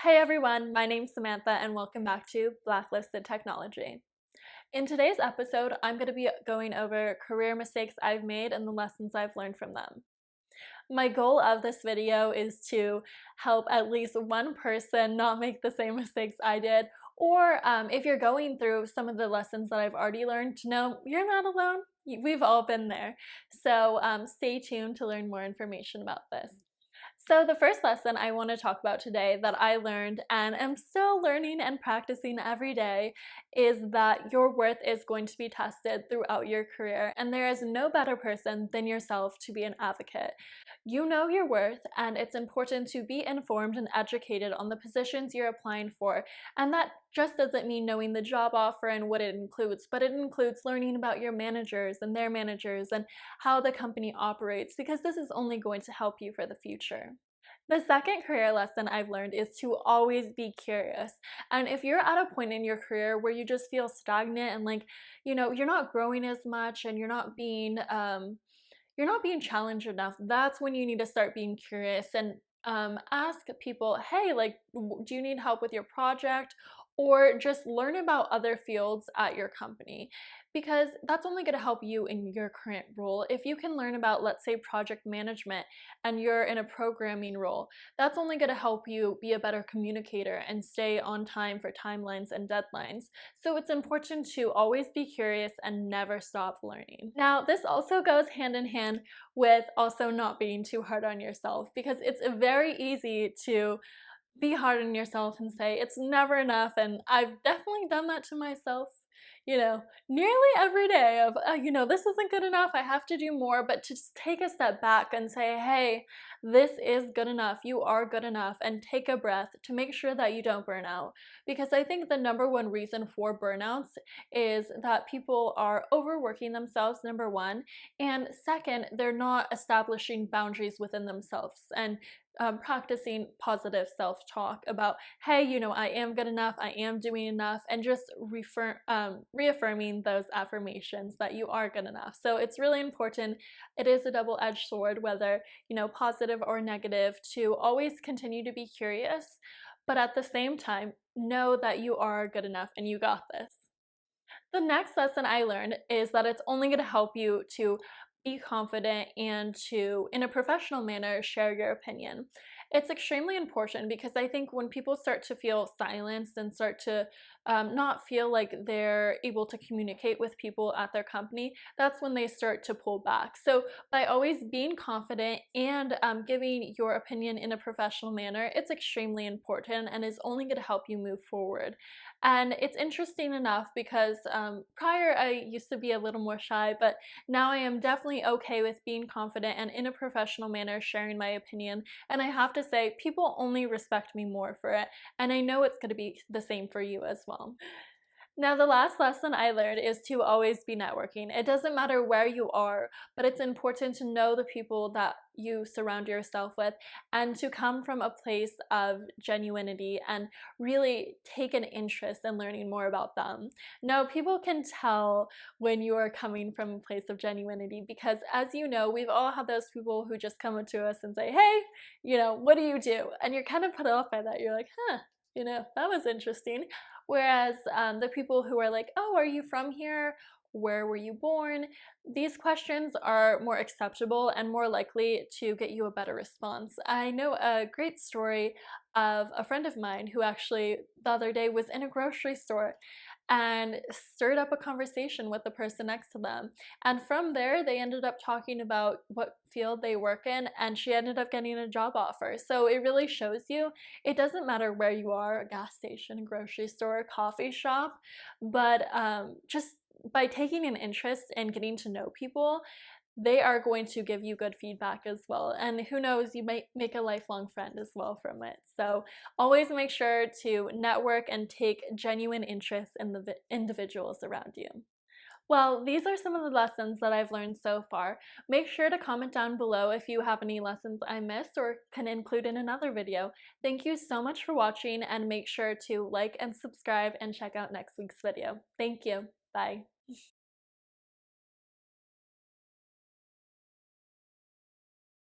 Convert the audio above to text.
Hey everyone, my name's Samantha and welcome back to Blacklisted Technology. In today's episode, I'm going to be going over career mistakes I've made and the lessons I've learned from them. My goal of this video is to help at least one person not make the same mistakes I did, or if you're going through some of the lessons that I've already learned, to know you're not alone. We've all been there. So stay tuned to learn more information about this. So, the first lesson I want to talk about today that I learned and am still learning and practicing every day is that your worth is going to be tested throughout your career, and there is no better person than yourself to be an advocate. You know your worth, and it's important to be informed and educated on the positions you're applying for. And that just doesn't mean knowing the job offer and what it includes, but it includes learning about your managers and their managers and how the company operates, because this is only going to help you for the future. The second career lesson I've learned is to always be curious. And if you're at a point in your career where you just feel stagnant and you're not growing as much and you're not being challenged enough, that's when you need to start being curious and ask people, hey, do you need help with your project? Or just learn about other fields at your company, because that's only going to help you in your current role. If you can learn about, let's say, project management and you're in a programming role, that's only going to help you be a better communicator and stay on time for timelines and deadlines. So it's important to always be curious and never stop learning. Now, this also goes hand in hand with also not being too hard on yourself, because it's very easy to be hard on yourself and say it's never enough, and I've definitely done that to myself, nearly every day of, this isn't good enough, I have to do more, but to just take a step back and say, hey, this is good enough, you are good enough, and take a breath to make sure that you don't burn out. Because I think the number one reason for burnouts is that people are overworking themselves, number one, and second, they're not establishing boundaries within themselves and practicing positive self-talk about, hey, I am good enough, I am doing enough, and just reaffirming those affirmations that you are good enough. So it's really important. It is a double-edged sword, whether, positive or negative, to always continue to be curious, but at the same time, know that you are good enough and you got this. The next lesson I learned is that it's only going to help you to be confident and to, in a professional manner, share your opinion. It's extremely important, because I think when people start to feel silenced and start to not feel like they're able to communicate with people at their company, that's when they start to pull back. So by always being confident and giving your opinion in a professional manner, it's extremely important and is only going to help you move forward. And it's interesting enough because prior I used to be a little more shy, but now I am definitely okay with being confident and in a professional manner sharing my opinion. And I have to say, people only respect me more for it. And I know it's going to be the same for you as well. Now, the last lesson I learned is to always be networking. It doesn't matter where you are, but it's important to know the people that you surround yourself with and to come from a place of genuinity and really take an interest in learning more about them. Now, people can tell when you are coming from a place of genuinity, because as you know, we've all had those people who just come up to us and say, hey, what do you do? And you're kind of put off by that. You're like, huh, that was interesting. Whereas the people who are like, oh, are you from here? Where were you born? These questions are more acceptable and more likely to get you a better response. I know a great story of a friend of mine who actually the other day was in a grocery store and stirred up a conversation with the person next to them. And from there, they ended up talking about what field they work in, and she ended up getting a job offer. So it really shows you it doesn't matter where you are, a gas station, grocery store, coffee shop, but just by taking an interest and getting to know people, they are going to give you good feedback as well. And who knows, you might make a lifelong friend as well from it. So always make sure to network and take genuine interest in the individuals around you. Well, these are some of the lessons that I've learned so far. Make sure to comment down below if you have any lessons I missed or can include in another video. Thank you so much for watching, and make sure to like and subscribe and check out next week's video. Thank you. Bye.